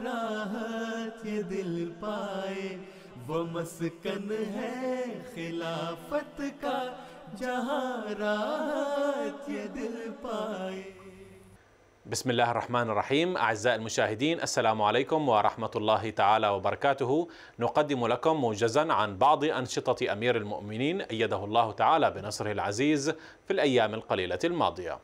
راحت یہ دل پائے، وہ مسکن ہے خلافت کا جہاں راحت یہ دل پائے. بسم الله الرحمن الرحيم. أعزائي المشاهدين، السلام عليكم ورحمة الله تعالى وبركاته. نقدم لكم موجزا عن بعض أنشطة أمير المؤمنين أيده الله تعالى بنصره العزيز في الأيام القليلة الماضية.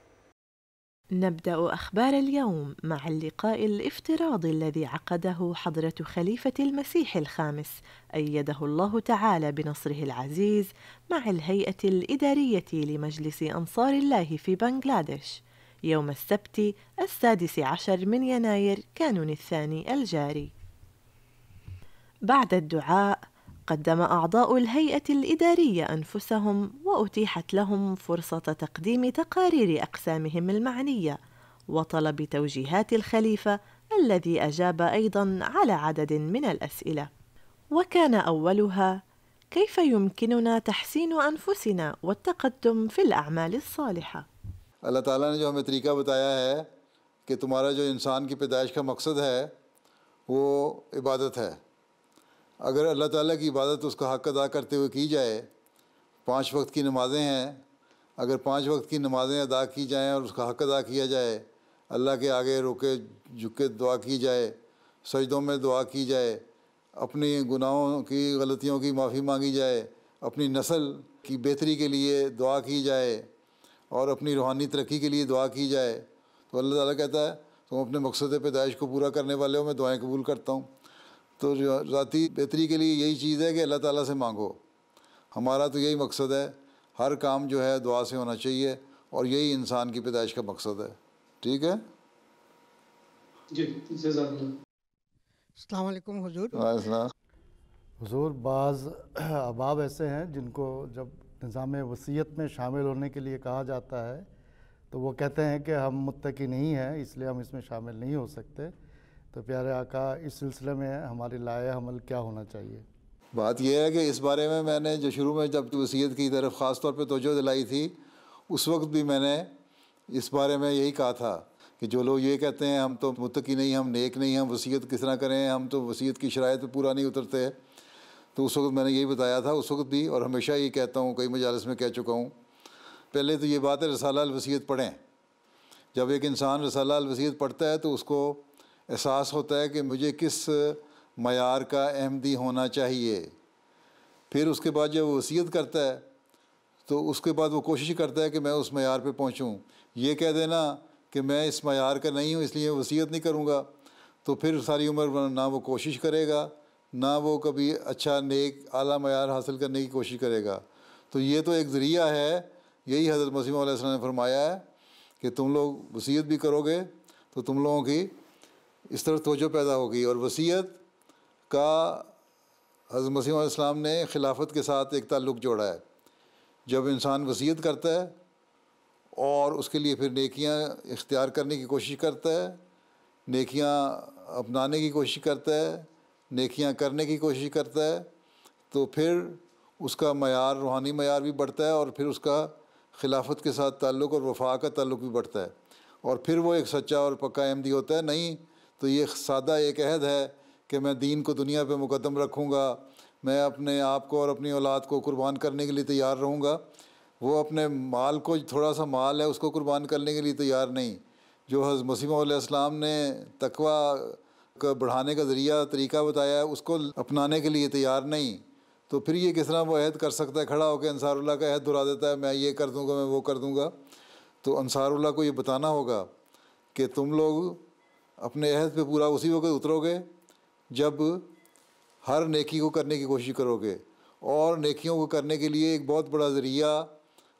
نبدأ أخبار اليوم مع اللقاء الافتراضي الذي عقده حضرة خليفة المسيح الخامس أيده الله تعالى بنصره العزيز مع الهيئة الإدارية لمجلس أنصار الله في بنغلاديش يوم السبت 16 من يناير كانون الثاني الجاري. بعد الدعاء قدم أعضاء الهيئة الإدارية أنفسهم وأتيحت لهم فرصة تقديم تقارير أقسامهم المعنية وطلب توجيهات الخليفة الذي أجاب أيضا على عدد من الأسئلة، وكان أولها: كيف يمكننا تحسين أنفسنا والتقدم في الأعمال الصالحة؟ اللہ تعالیٰ نے جو ہمیں طریقہ بتایا ہے کہ تمہارا جو انسان کی پیدائش کا مقصد ہے وہ عبادت ہے. اگر اللہ تعالیٰ کی عبادت اس کا حق ادا کرتے ہوئے کی جائے، 5 وقت کی نمازیں ہیں، اگر 5 وقت کی نمازیں ادا کی جائیں اور اس کا حق ادا کیا جائے، اللہ کے آگے روکے جھکے دعا کی جائے، سجدوں میں دعا کی جائے، اپنی گناہوں کی غلطیوں کی معافی مانگی جائے، اپنی نسل کی بہتری کے لیے دعا کی جائے اور اپنی روحانی ترقی کے لیے دعا کی جائے، تو اللہ تعالیٰ کہتا ہے تم اپنے مقصد پیدائش کو پورا کرنے والے ہو، میں دعائیں قبول کرتا ہوں. تو ذاتی بہتری کے لیے یہی چیز ہے کہ اللہ تعالیٰ سے مانگو. ہمارا تو یہی مقصد ہے، ہر کام جو ہے دعا سے ہونا چاہیے، اور یہی انسان کی پیدائش کا مقصد ہے. ٹھیک ہے جی، السلام علیکم حضور. السلام. حضور، بعض احباب ایسے ہیں جن کو جب نظام وصیت میں شامل ہونے کے لیے کہا جاتا ہے تو وہ کہتے ہیں کہ ہم متقی نہیں ہیں، اس لیے ہم اس میں شامل نہیں ہو سکتے. تو پیارے آقا، اس سلسلے میں ہماری لائحہ عمل کیا ہونا چاہیے؟ بات یہ ہے کہ اس بارے میں نے جو شروع میں جب وصیت کی طرف خاص طور پہ توجہ دلائی تھی، اس وقت بھی میں نے اس بارے میں یہی کہا تھا کہ جو لوگ یہ کہتے ہیں ہم تو متقی نہیں، ہم نیک نہیں، ہم وصیت کس طرح کریں، ہم تو وصیت کی شرائط پہ پورا نہیں اترتے، تو اس وقت میں نے یہی بتایا تھا اس وقت بھی، اور ہمیشہ یہ کہتا ہوں، کئی مجالس میں کہہ چکا ہوں. پہلے تو یہ بات ہے رسالہ الوصیت پڑھیں. جب ایک انسان رسالہ الوصیت پڑھتا ہے تو اس کو احساس ہوتا ہے کہ مجھے کس معیار کا احمدی ہونا چاہیے. پھر اس کے بعد جب وہ وصیت کرتا ہے تو اس کے بعد وہ کوشش کرتا ہے کہ میں اس معیار پہ پہنچوں. یہ کہہ دینا کہ میں اس معیار کا نہیں ہوں اس لیے وصیت نہیں کروں گا، تو پھر ساری عمر نہ وہ کوشش کرے گا، نہ وہ کبھی اچھا نیک اعلیٰ معیار حاصل کرنے کی کوشش کرے گا. تو یہ تو ایک ذریعہ ہے. یہی حضرت مسیح علیہ السلام نے فرمایا ہے کہ تم لوگ وصیت بھی کرو گے تو تم لوگوں کی اس طرف توجہ پیدا ہوگی. اور وصیت کا حضرت مسیح علیہ السلام نے خلافت کے ساتھ ایک تعلق جوڑا ہے. جب انسان وصیت کرتا ہے اور اس کے لیے پھر نیکیاں اختیار کرنے کی کوشش کرتا ہے، نیکیاں اپنانے کی کوشش کرتا ہے، نیکیاں کرنے کی کوشش کرتا ہے، تو پھر اس کا معیار، روحانی معیار بھی بڑھتا ہے، اور پھر اس کا خلافت کے ساتھ تعلق اور وفا کا تعلق بھی بڑھتا ہے، اور پھر وہ ایک سچا اور پکا احمدی ہوتا ہے. نہیں تو یہ سادہ ایک عہد ہے کہ میں دین کو دنیا پہ مقدم رکھوں گا، میں اپنے آپ کو اور اپنی اولاد کو قربان کرنے کے لیے تیار رہوں گا. وہ اپنے مال کو، تھوڑا سا مال ہے اس کو قربان کرنے کے لیے تیار نہیں. جو حضرت مسیح علیہ السلام نے تقویٰ کا بڑھانے کا ذریعہ طریقہ بتایا ہے اس کو اپنانے کے لیے تیار نہیں، تو پھر یہ کس طرح وہ عہد کر سکتا ہے؟ کھڑا ہو کے انصار اللہ کا عہد دہرا دیتا ہے، میں یہ کر دوں گا، میں وہ کر دوں گا. تو انصار اللہ کو یہ بتانا ہوگا کہ تم لوگ اپنے عہد پہ پورا اسی وقت اترو گے جب ہر نیکی کو کرنے کی کوشش کرو گے. اور نیکیوں کو کرنے کے لیے ایک بہت بڑا ذریعہ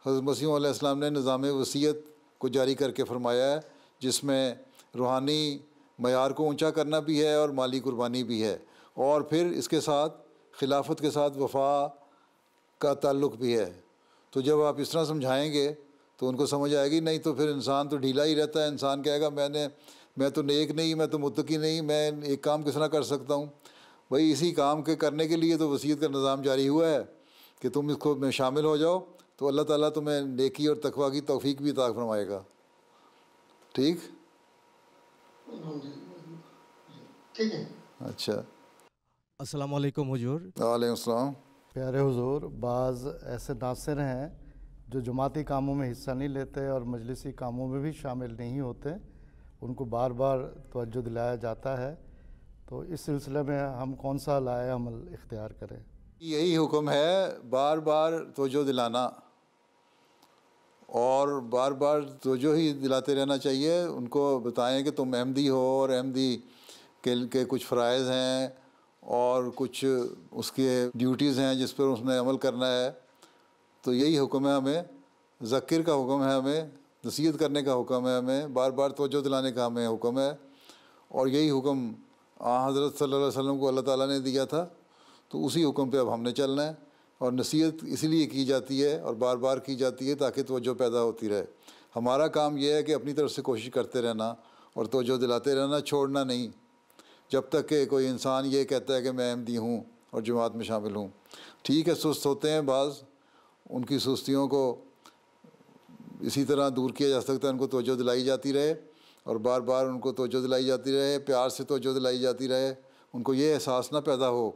حضرت مسیح علیہ السلام نے نظام وصیت کو جاری کر کے فرمایا ہے، جس میں روحانی معیار کو اونچا کرنا بھی ہے اور مالی قربانی بھی ہے، اور پھر اس کے ساتھ خلافت کے ساتھ وفا کا تعلق بھی ہے. تو جب آپ اس طرح سمجھائیں گے تو ان کو سمجھ آئے گی. نہیں تو پھر انسان تو ڈھیلا ہی رہتا ہے، انسان کہے گا میں تو نیک نہیں، میں تو متقی نہیں، میں ایک کام کس طرح کر سکتا ہوں؟ بھائی اسی کام کے کرنے کے لیے تو وصیت کا نظام جاری ہوا ہے کہ تم اس کو میں شامل ہو جاؤ، تو اللہ تعالیٰ تمہیں نیکی اور تقویٰ کی توفیق بھی عطا فرمائے گا. ٹھیک. ٹھیک ہے. اچھا. السلام علیکم حضور. وعلیکم السلام. پیارے حضور، بعض ایسے ناصر ہیں جو جماعتی کاموں میں حصہ نہیں لیتے اور مجلسی کاموں میں بھی شامل نہیں ہوتے، ان کو بار بار توجہ دلایا جاتا ہے، تو اس سلسلے میں ہم کون سا لائحہ عمل اختیار کریں؟ یہی حکم ہے، بار بار توجہ دلانا، اور بار بار توجہ ہی دلاتے رہنا چاہیے. ان کو بتائیں کہ تم احمدی ہو اور احمدی کے کچھ فرائض ہیں اور کچھ اس کے ڈیوٹیز ہیں جس پر اس نے عمل کرنا ہے. تو یہی حکم ہے ہمیں، ذکر کا حکم ہے ہمیں، نصیحت کرنے کا حکم ہے ہمیں، بار بار توجہ دلانے کا ہمیں حکم ہے. اور یہی حکم حضرت صلی اللہ علیہ وسلم کو اللہ تعالیٰ نے دیا تھا، تو اسی حکم پہ اب ہم نے چلنا ہے. اور نصیحت اسی لیے کی جاتی ہے اور بار بار کی جاتی ہے تاکہ توجہ پیدا ہوتی رہے. ہمارا کام یہ ہے کہ اپنی طرف سے کوشش کرتے رہنا اور توجہ دلاتے رہنا، چھوڑنا نہیں، جب تک کہ کوئی انسان یہ کہتا ہے کہ میں احمدی ہوں اور جماعت میں شامل ہوں. ٹھیک ہے، سست ہوتے ہیں بعض، ان کی سستیوں کو اسی طرح دور کیا جا سکتا ہے، ان کو توجہ دلائی جاتی رہے اور بار بار ان کو توجہ دلائی جاتی رہے، پیار سے توجہ دلائی جاتی رہے. ان کو یہ احساس نہ پیدا ہو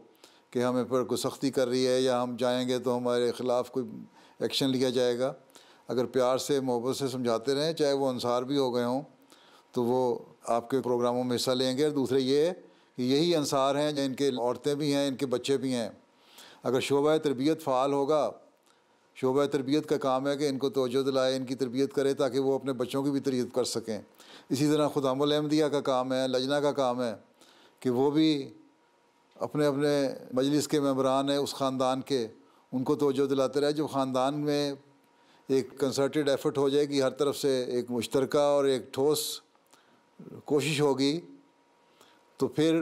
کہ ہمیں پر کوئی سختی کر رہی ہے یا ہم جائیں گے تو ہمارے خلاف کوئی ایکشن لیا جائے گا. اگر پیار سے محبت سے سمجھاتے رہیں، چاہے وہ انصار بھی ہو گئے ہوں، تو وہ آپ کے پروگراموں میں حصہ لیں گے. اور دوسرے یہ کہ یہی انصار ہیں، ان کے عورتیں بھی ہیں، ان کے بچے بھی ہیں. اگر شعبہ تربیت فعال ہوگا، شعبہ تربیت کا کام ہے کہ ان کو توجہ دلائے، ان کی تربیت کرے تاکہ وہ اپنے بچوں کی بھی تربیت کر سکیں. اسی طرح خدام الاحمدیہ کا کام ہے، لجنہ کا کام ہے کہ وہ بھی اپنے اپنے مجلس کے ممبران ہیں اس خاندان کے، ان کو توجہ دلاتے رہے. جب خاندان میں ایک کنسرٹڈ ایفرٹ ہو جائے گی، ہر طرف سے ایک مشترکہ اور ایک ٹھوس کوشش ہوگی، تو پھر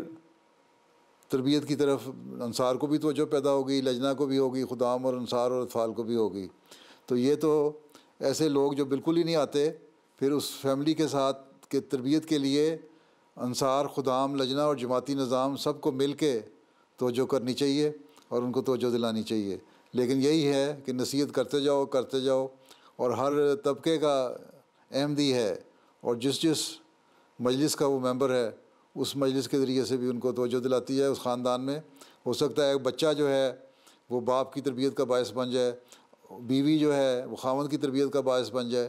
تربیت کی طرف انصار کو بھی توجہ پیدا ہوگی، لجنہ کو بھی ہوگی، خدام اور انصار اور اطفال کو بھی ہوگی. تو یہ تو ایسے لوگ جو بالکل ہی نہیں آتے، پھر اس فیملی کے ساتھ کہ تربیت کے لیے انصار، خدام، لجنہ اور جماعتی نظام سب کو مل کے توجہ کرنی چاہیے اور ان کو توجہ دلانی چاہیے. لیکن یہی ہے کہ نصیحت کرتے جاؤ اور ہر طبقے کا احمدی ہے اور جس مجلس کا وہ ممبر ہے اس مجلس کے ذریعے سے بھی ان کو توجہ دلاتی جائے. اس خاندان میں ہو سکتا ہے ایک بچہ جو ہے وہ باپ کی تربیت کا باعث بن جائے، بیوی جو ہے وہ خاوند کی تربیت کا باعث بن جائے،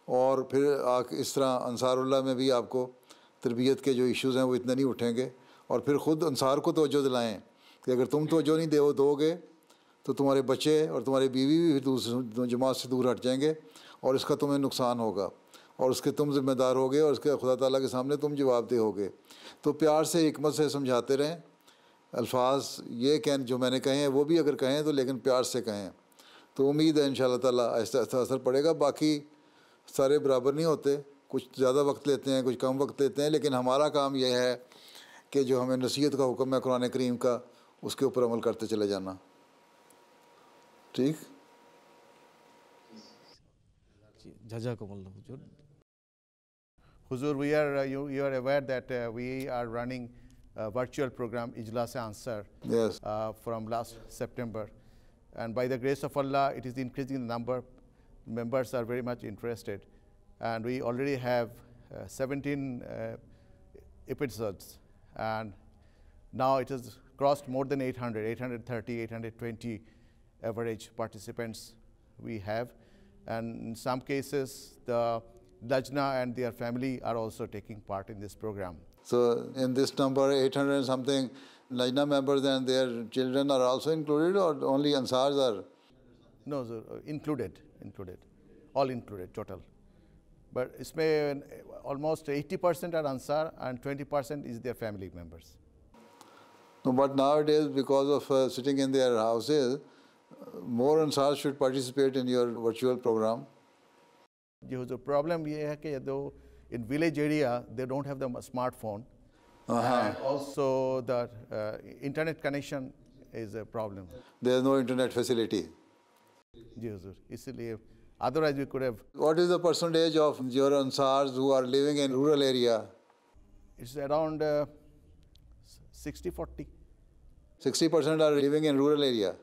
اور پھر اس طرح انصار اللہ میں بھی آپ کو تربیت کے جو ایشوز ہیں وہ اتنے نہیں اٹھیں گے. اور پھر خود انصار کو توجہ دلائیں کہ اگر تم توجہ نہیں دو گے تو تمہارے بچے اور تمہاری بیوی بھی جماعت سے دور ہٹ جائیں گے اور اس کا تمہیں نقصان ہوگا اور اس کے تم ذمہ دار ہوگے اور اس کے خدا تعالیٰ کے سامنے تم جواب دہ ہوگے. تو پیار سے، حکمت سے سمجھاتے رہیں. الفاظ یہ کہیں جو میں نے کہے ہیں وہ بھی اگر کہیں تو لیکن پیار سے کہیں، تو امید ہے انشاءاللہ تعالیٰ آہستہ آہستہ اثر پڑے گا. باقی سارے برابر نہیں ہوتے، کچھ زیادہ وقت لیتے ہیں، کچھ کم وقت لیتے ہیں، لیکن ہمارا کام یہ ہے کہ جو ہمیں نصیحت کا حکم ہے قرآن کریم کا، اس کے اوپر عمل کرتے چلے جانا. ٹھیک. جزاکم اللہ حضور. Huzur, you are aware that we are running a virtual program, Ijlas Ansar, Yes. from last September. And by the grace of Allah, it is increasing the number. Members are very much interested. And we already have 17 episodes. And now it has crossed more than 800, 830, 820 average participants we have. And in some cases, the Lajna and their family are also taking part in this program. So in this number, 800 and something, Lajna members and their children are also included, or only Ansars are? No, sir, included, all included, total. But isme almost 80% are Ansar and 20% is their family members. No, but nowadays, because of sitting in their houses, more Ansars should participate in your virtual program. The problem is that in village area, they don't have the smartphone. And also the internet connection is a problem. There is no internet facility. Otherwise, we could have. What is the percentage of your Ansars who are living in rural area? It's around 60-40. 60% are living in rural area.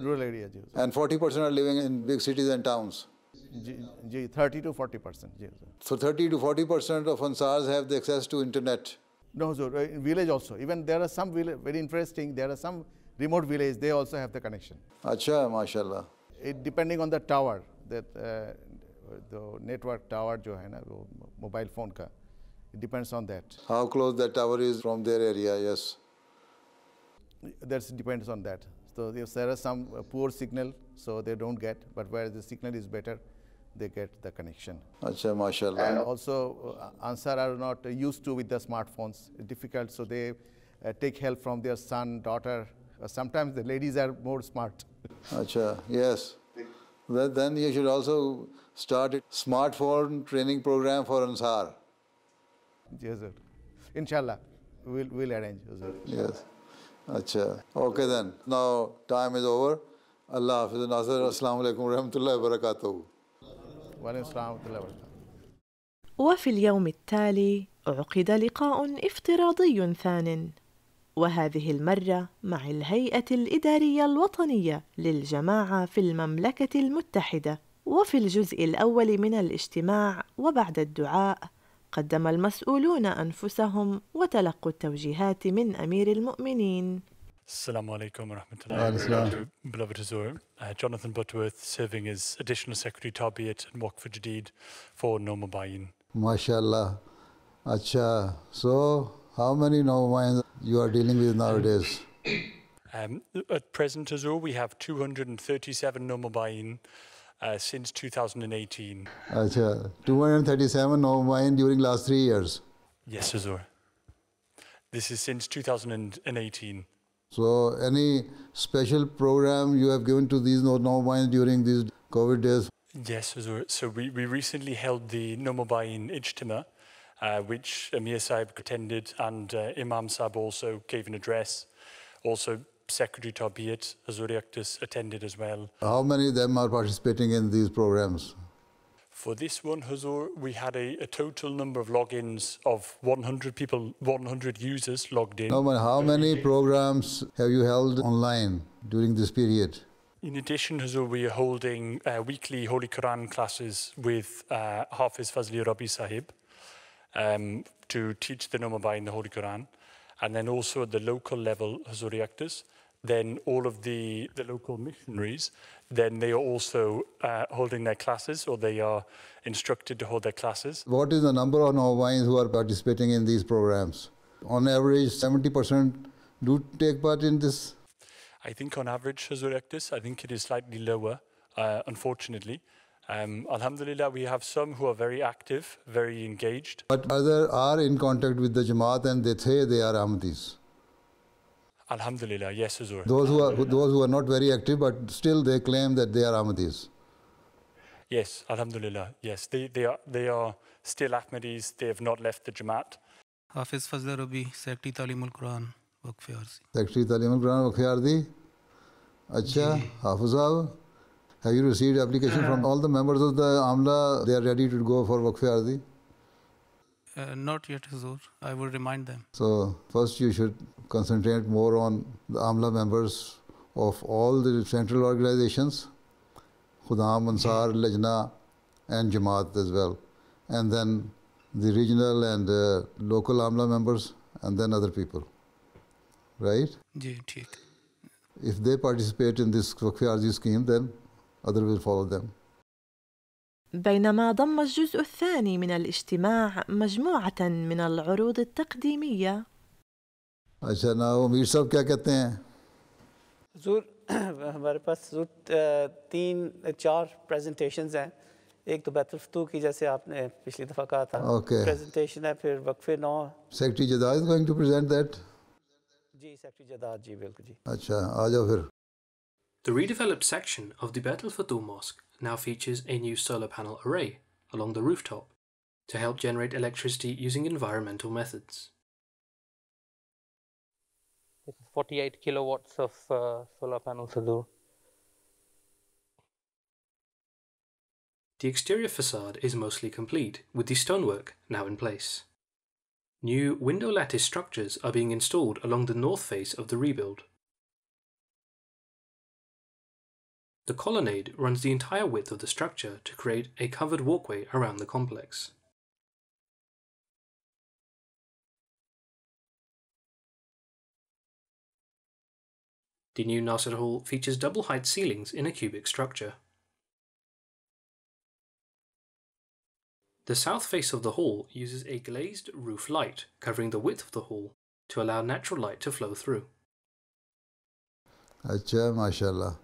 Rural area, ji. And 40% are living in big cities and towns. 30 to 40%. So 30 to 40% of Ansars have the access to internet. No, so in village also. Even there are some very interesting. There are some remote village. They also have the connection. अच्छा माशाल्लाह. It depending on the tower, that the network tower जो है ना वो mobile phone का, it depends on that. How close that tower is from their area? Yes. That depends on that. So if there are some poor signal, so they don't get. But where the signal is better, they get the connection. अच्छा माशाल्लाह. And also, Anصار are not used to with the smartphones. It's difficult, so they take help from their son, daughter. Sometimes the ladies are more smart. अच्छा, yes. Then you should also start a smartphone training program for Ansar. Yes, sir. Inshallah, we'll arrange. Yes. अच्छा. Okay then. Now time is over. Allah Hafiz. Nasir. Assalamu alaikum warahmatullahi wabarakatuh. وفي اليوم التالي عقد لقاء افتراضي ثان، وهذه المرة مع الهيئة الإدارية الوطنية للجماعة في المملكة المتحدة. وفي الجزء الأول من الاجتماع وبعد الدعاء قدم المسؤولون أنفسهم وتلقوا التوجيهات من أمير المؤمنين. Assalamu alaikum wa rahmatullahi wa barakatuh. Beloved Hazur, Jonathan Butterworth, serving as Additional Secretary Tarbiyat and Waqf Jadid for No Mubayin. MashaAllah. Acha. So, how many Nomabayins you are dealing with nowadays? At present, Hazur, we have 237 No Mubayin since 2018. Acha. 237 Nomabayin during last 3 years? Yes, Hazur. This is since 2018. So, any special program you have given to these Nomabayins during these COVID days? Yes, Hazur. So we recently held the No Mubayin Ijtima, which Amir Sahib attended, and Imam Sahib also gave an address. Also, Secretary Tarbiyat, Hazur Yaktis, attended as well. How many of them are participating in these programs? For this one, Hazur, we had a total number of logins of 100 people, 100 users logged in. No, but how many programs have you held online during this period? In addition, Hazur, we are holding weekly Holy Quran classes with Hafiz Fazli Rabi Sahib to teach the Nomabai in the Holy Quran. And then also at the local level, Hazur Yaktis, then all of the local missionaries, then they are also holding their classes, or they are instructed to hold their classes. What is the number of Nomabayins who are participating in these programs? On average, 70% do take part in this? I think on average, Hazur Yaktis, I think it is slightly lower, unfortunately. Alhamdulillah, we have some who are very active, very engaged. But others are in contact with the Jamaat and they say they are Ahmadis. Alhamdulillah, yes, Hazur. Those who are not very active, but still they claim that they are Ahmadis. Yes, Alhamdulillah, yes. They are still Ahmadis, they have not left the Jamaat. Hafiz Fazla Rabi, Secretary Talim al-Quran, Waqf Arzi. Secretary Talim al-Quran, Waqf Arzi. Acha, Hafiz Sahib, have you received application from all the members of the Amla? They are ready to go for Waqf Arzi? Not yet, Hazur. I will remind them. So, first you should concentrate more on the Amla members of all the central organizations, Khudam, Ansar, Lajna, and Jamaat as well. And then the regional and local Amla members, and then other people. Right? Ji, theek. If they participate in this Waqf Arzi scheme, then others will follow them. بينما ضم الجزء الثاني من الاجتماع مجموعة من العروض التقديمية. अच्छा ना वो अमीर साहब क्या कहते हैं? हुजूर हमारे पास हुजूर 3-4 प्रेजेंटेशंस हैं. एक तो बैतुल फतूह की जैसे आपने पिछली दफ़ा कहा था. प्रेजेंटेशन है, फिर वक्फे 9. Secretary Jadad is going to present that? Ji Secretary Jadad जी बिल्कुल जी. अच्छा आ जाओ फिर. The redeveloped section of the Beit al-Futuh Mosque now features a new solar panel array along the rooftop to help generate electricity using environmental methods. 48 kilowatts of solar panels. The exterior facade is mostly complete, with the stonework now in place. New window lattice structures are being installed along the north face of the rebuild. The colonnade runs the entire width of the structure to create a covered walkway around the complex. The new Nasir Hall features double-height ceilings in a cubic structure. The south face of the hall uses a glazed roof light covering the width of the hall to allow natural light to flow through. Achha, mashallah.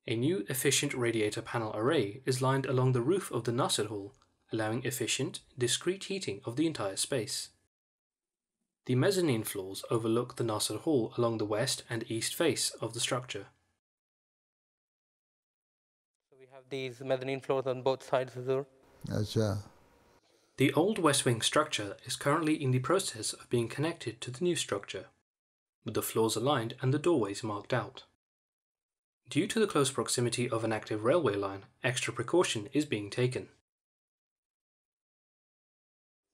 A new efficient radiator panel array is lined along the roof of the Nasir Hall, allowing efficient, discrete heating of the entire space. The mezzanine floors overlook the Nasir Hall along the west and east face of the structure. So we have these mezzanine floors on both sides, Huzur. Achha. The old west wing structure is currently in the process of being connected to the new structure, with the floors aligned and the doorways marked out. Due to the close proximity of an active railway line, extra precaution is being taken.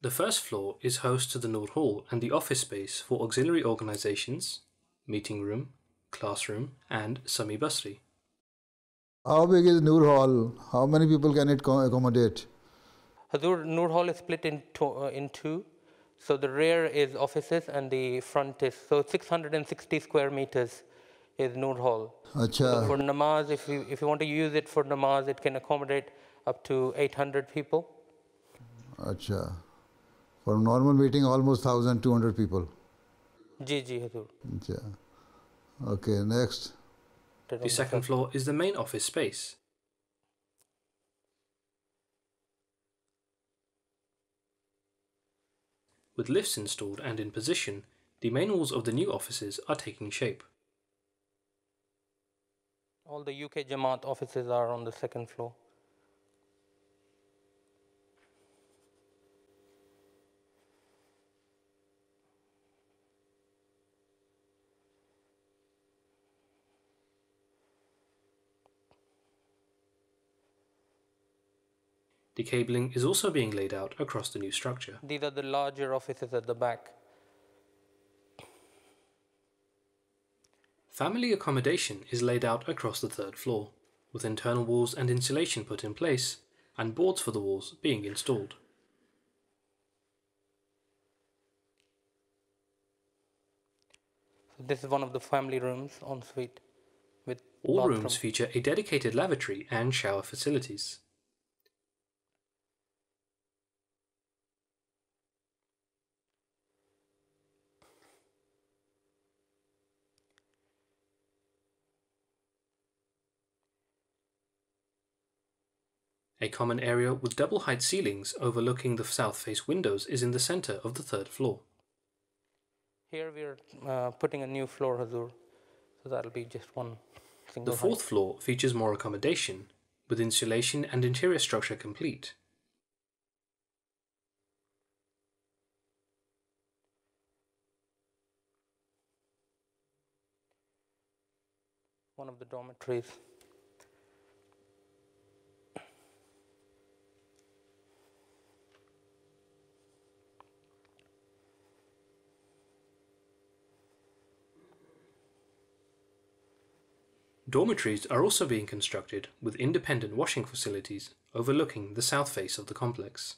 The first floor is host to the Nur Hall and the office space for auxiliary organizations, meeting room, classroom, and Sami Basri. How big is Nur Hall? How many people can it accommodate? Hazur, Nur Hall is split in two. So the rear is offices and the front is, so 660 square meters is Nur Hall. Achha. So for namaz, if you want to use it for namaz, it can accommodate up to 800 people. Achha. For normal meeting, almost 1,200 people. Ji, Hazur. Achha. Okay, next. The second floor is the main office space. With lifts installed and in position, the main walls of the new offices are taking shape. All the UK Jamaat offices are on the second floor. The cabling is also being laid out across the new structure. These are the larger offices at the back. Family accommodation is laid out across the third floor, with internal walls and insulation put in place, and boards for the walls being installed. So this is one of the family rooms en suite with all bathroom. rooms feature a dedicated lavatory and shower facilities. A common area with double-height ceilings overlooking the south-face windows is in the center of the third floor. Here we are putting a new floor, Hazur, so that'll be just one single The fourth floor features more accommodation, with insulation and interior structure complete. One of the dormitories. Dormitories are also being constructed with independent washing facilities overlooking the south face of the complex.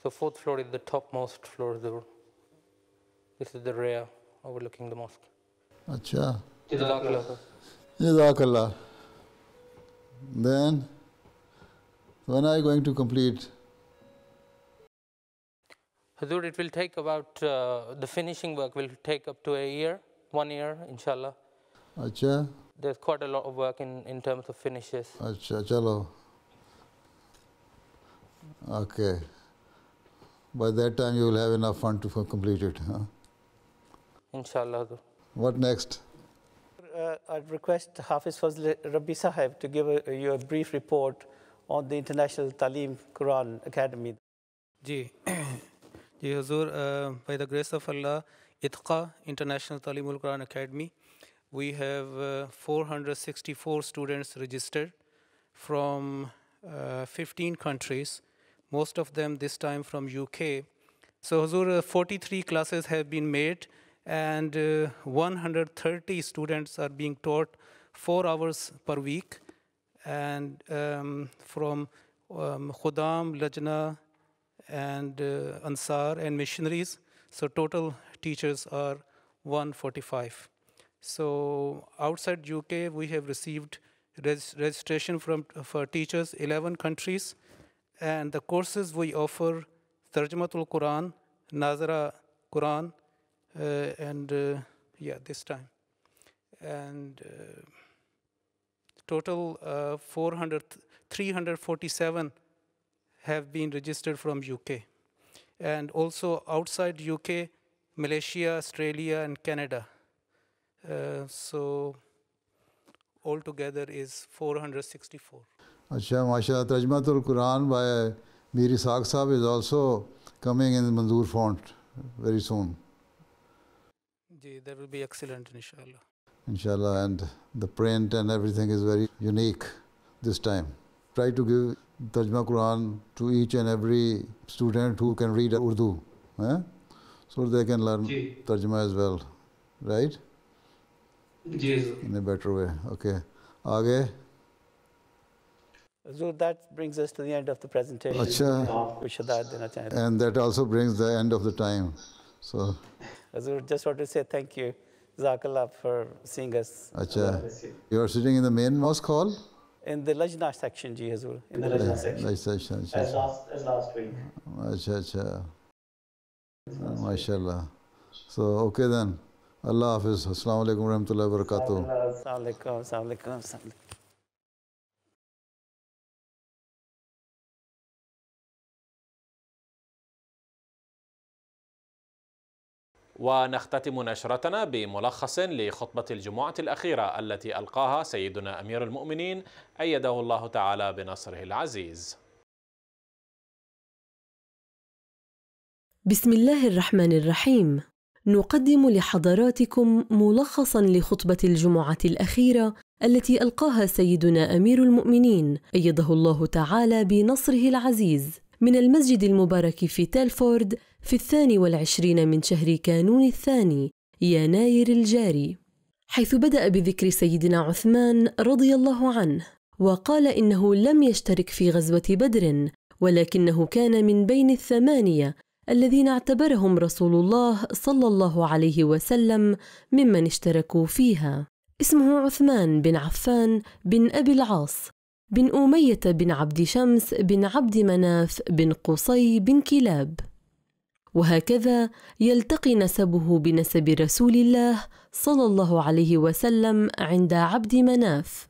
So fourth floor is the topmost floor. This is the rear overlooking the mosque. Achha. Jazakallah. Jazakallah. Then, when are you going to complete? Hazur, it will take about, the finishing work will take up to a year, 1 year, inshallah. Achha. There's quite a lot of work in terms of finishes. Achha, chalo. Okay. By that time you will have enough fund to complete it, huh? Inshallah. What next? I'd request Hafiz Fazl Rabbi Sahib to give you a brief report on the International Talim Quran Academy. Ji, Ji Hazur, by the grace of Allah, ITQA, International Talimul Quran Academy, we have 464 students registered from 15 countries, most of them this time from UK. So Hazur, 43 classes have been made and 130 students are being taught 4 hours per week. and from Khudam, Lajna, and Ansar and missionaries. So total teachers are 145. So outside UK, we have received registration for teachers 11 countries, and the courses we offer: Tarjumatul Quran, Nazara Quran, and this time, and total 347 have been registered from UK, and also outside UK, Malaysia, Australia, and Canada. So altogether is 464. Acha, mashallah, Tarjumatul Quran by Mir Ishaq Sahab is also coming in Manzoor font very soon. That will be excellent, inshallah. Inshallah, and the print and everything is very unique this time. Try to give Tarjuma Quran to each and every student who can read Urdu, so they can learn Tarjuma as well, right? In a better way. Okay. Aage. So that brings us to the end of the presentation. Achha. And that also brings the end of the time. So. Azur, just want to say thank you, Jazakallah, for seeing us. Achha. You are sitting in the main mosque hall? In the Lajna section, Ji Hazur. In the Lajna section. As last week. Acha. MashaAllah. So, okay then. Allah Hafiz. Assalamu alaikum wa rahmatullahi wa barakatuh. Assalamu alaikum. ونختتم نشرتنا بملخص لخطبة الجمعة الأخيرة التي ألقاها سيدنا أمير المؤمنين أيده الله تعالى بنصره العزيز. بسم الله الرحمن الرحيم. نقدم لحضراتكم ملخصا لخطبة الجمعة الأخيرة التي ألقاها سيدنا أمير المؤمنين أيده الله تعالى بنصره العزيز من المسجد المبارك في تيلفورد في 22 من شهر كانون الثاني يناير الجاري، حيث بدأ بذكر سيدنا عثمان رضي الله عنه، وقال إنه لم يشترك في غزوة بدر، ولكنه كان من بين الثمانية الذين اعتبرهم رسول الله صلى الله عليه وسلم ممن اشتركوا فيها. اسمه عثمان بن عفان بن أبي العاص بن أمية بن عبد شمس بن عبد مناف بن قصي بن كلاب، وهكذا يلتقي نسبه بنسب رسول الله صلى الله عليه وسلم عند عبد مناف.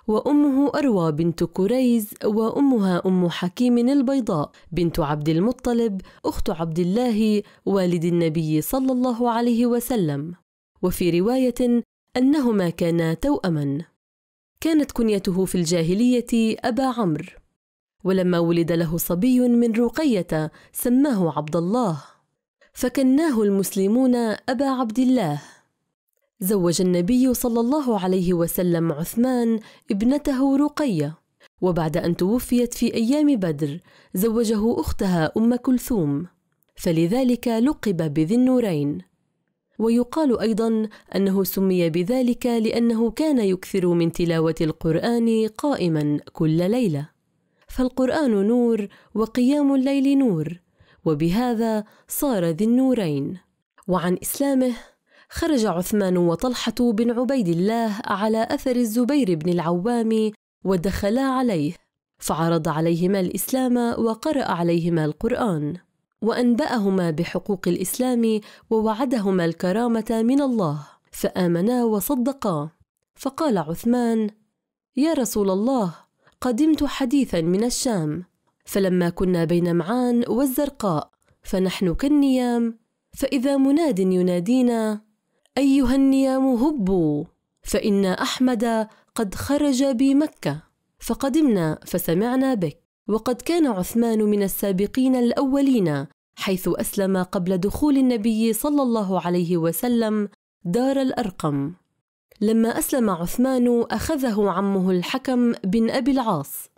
وأمه أروى بنت كريز، وأمها أم حكيم البيضاء بنت عبد المطلب أخت عبد الله والد النبي صلى الله عليه وسلم. وفي رواية أنهما كانا توأما. كانت كنيته في الجاهلية أبا عمرو، ولما ولد له صبي من رقية سماه عبد الله، فكناه المسلمون أبا عبد الله. زوج النبي صلى الله عليه وسلم عثمان ابنته رقية، وبعد أن توفيت في أيام بدر زوجه أختها أم كلثوم، فلذلك لقب بذي النورين. ويقال أيضا أنه سمي بذلك لأنه كان يكثر من تلاوة القرآن قائما كل ليلة، فالقرآن نور وقيام الليل نور، وبهذا صار ذي النورين. وعن إسلامه: خرج عثمان وطلحة بن عبيد الله على أثر الزبير بن العوام ودخلا عليه، فعرض عليهما الإسلام وقرأ عليهما القرآن، وأنبأهما بحقوق الإسلام ووعدهما الكرامة من الله، فآمنا وصدقا. فقال عثمان: يا رسول الله، قدمت حديثا من الشام، فلما كنا بين معان والزرقاء فنحن كالنيام، فإذا مناد ينادينا: أيها النيام هبوا، فإن أحمد قد خرج بمكة. فقدمنا فسمعنا بك. وقد كان عثمان من السابقين الأولين، حيث أسلم قبل دخول النبي صلى الله عليه وسلم دار الأرقم. لما أسلم عثمان أخذه عمه الحكم بن أبي العاص،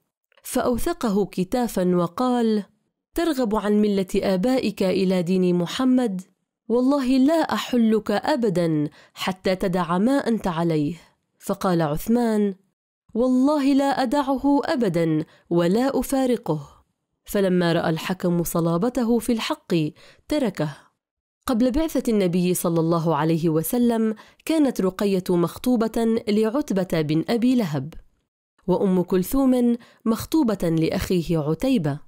فأوثقه كتافا وقال: ترغب عن ملة آبائك إلى دين محمد؟ والله لا أحلك أبدا حتى تدع ما أنت عليه. فقال عثمان: والله لا أدعه أبدا ولا أفارقه. فلما رأى الحكم صلابته في الحق تركه. قبل بعثة النبي صلى الله عليه وسلم كانت رقية مخطوبة لعتبة بن أبي لهب، وأم كلثوم مخطوبة لأخيه عتيبة.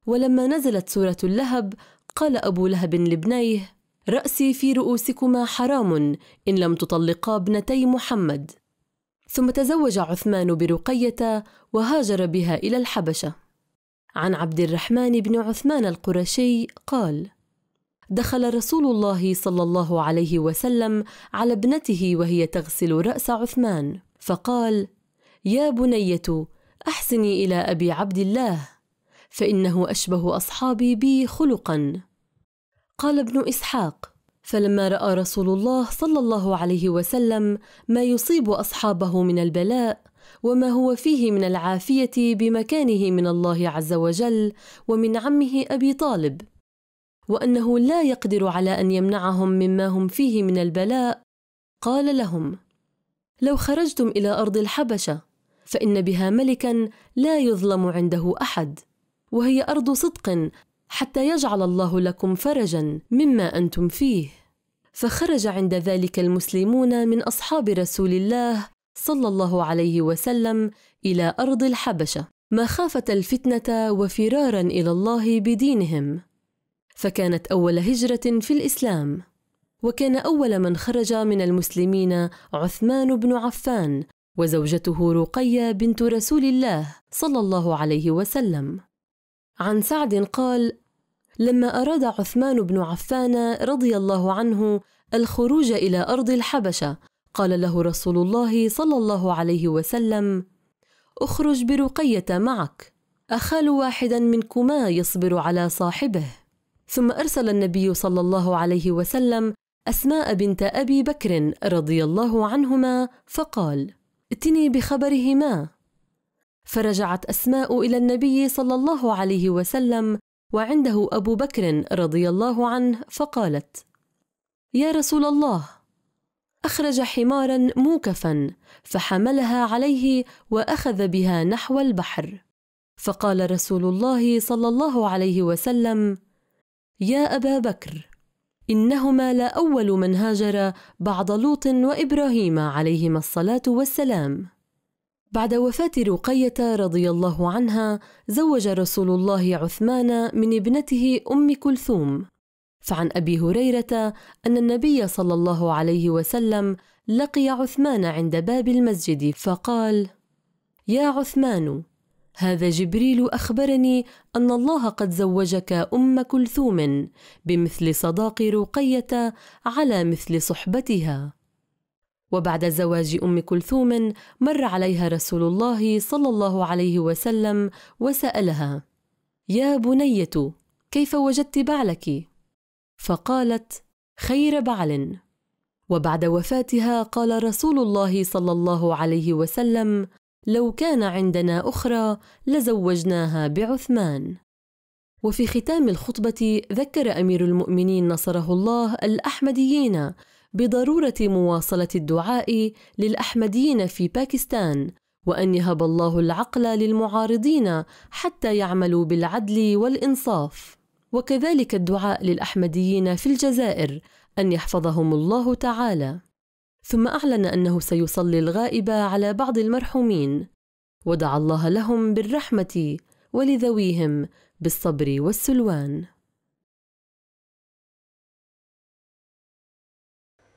ولما نزلت سورة اللهب قال أبو لهب لابنيه: رأسي في رؤوسكما حرام إن لم تطلقا ابنتي محمد. ثم تزوج عثمان برقية وهاجر بها إلى الحبشة. عن عبد الرحمن بن عثمان القرشي قال: دخل رسول الله صلى الله عليه وسلم على ابنته وهي تغسل رأس عثمان، فقال: يا بنية، أحسني إلى أبي عبد الله، فإنه أشبه أصحابي بي خلقا. قال ابن إسحاق: فلما رأى رسول الله صلى الله عليه وسلم ما يصيب أصحابه من البلاء وما هو فيه من العافية بمكانه من الله عز وجل ومن عمه أبي طالب، وأنه لا يقدر على أن يمنعهم مما هم فيه من البلاء، قال لهم: لو خرجتم إلى أرض الحبشة فإن بها ملكا لا يظلم عنده أحد، وهي أرض صدق حتى يجعل الله لكم فرجا مما أنتم فيه. فخرج عند ذلك المسلمون من أصحاب رسول الله صلى الله عليه وسلم إلى أرض الحبشة مخافة الفتنة وفرارا إلى الله بدينهم، فكانت أول هجرة في الإسلام. وكان أول من خرج من المسلمين عثمان بن عفان وزوجته رقية بنت رسول الله صلى الله عليه وسلم. عن سعد قال: لما أراد عثمان بن عفان رضي الله عنه الخروج إلى أرض الحبشة قال له رسول الله صلى الله عليه وسلم: اخرج برقية معك، أخال واحدا منكما يصبر على صاحبه. ثم أرسل النبي صلى الله عليه وسلم أسماء بنت أبي بكر رضي الله عنهما فقال: ائتني بخبرهما. فرجعت أسماء إلى النبي صلى الله عليه وسلم وعنده أبو بكر رضي الله عنه فقالت: يا رسول الله، أخرج حمارا موكفا فحملها عليه وأخذ بها نحو البحر. فقال رسول الله صلى الله عليه وسلم: يا أبا بكر، إنهما لأول من هاجر بعد لوط وإبراهيم عليهما الصلاة والسلام. بعد وفاة رقية رضي الله عنها زوج رسول الله عثمان من ابنته أم كلثوم. فعن أبي هريرة أن النبي صلى الله عليه وسلم لقي عثمان عند باب المسجد فقال: يا عثمان، هذا جبريل أخبرني أن الله قد زوجك أم كلثوم بمثل صداق رقية على مثل صحبتها. وبعد زواج أم كلثوم مر عليها رسول الله صلى الله عليه وسلم وسألها: يا بنية، كيف وجدت بعلك؟ فقالت: خير بعل. وبعد وفاتها قال رسول الله صلى الله عليه وسلم: لو كان عندنا أخرى لزوجناها بعثمان. وفي ختام الخطبة ذكر أمير المؤمنين نصره الله الأحمديين بضرورة مواصلة الدعاء للأحمديين في باكستان، وأن يهب الله العقل للمعارضين حتى يعملوا بالعدل والإنصاف، وكذلك الدعاء للأحمديين في الجزائر أن يحفظهم الله تعالى. ثم أعلن أنه سيصلي الغائب على بعض المرحومين، ودعا الله لهم بالرحمة ولذويهم بالصبر والسلوان.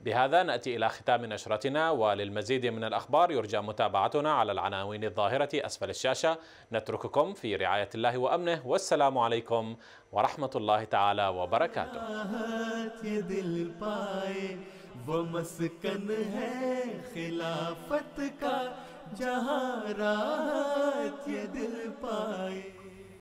بهذا نأتي إلى ختام نشرتنا، وللمزيد من الأخبار يرجى متابعتنا على العناوين الظاهرة أسفل الشاشة. نترككم في رعاية الله وأمنه، والسلام عليكم ورحمة الله تعالى وبركاته. वो मस्कन है खिलाफत का, जहाँ राहत ये दिल पाए।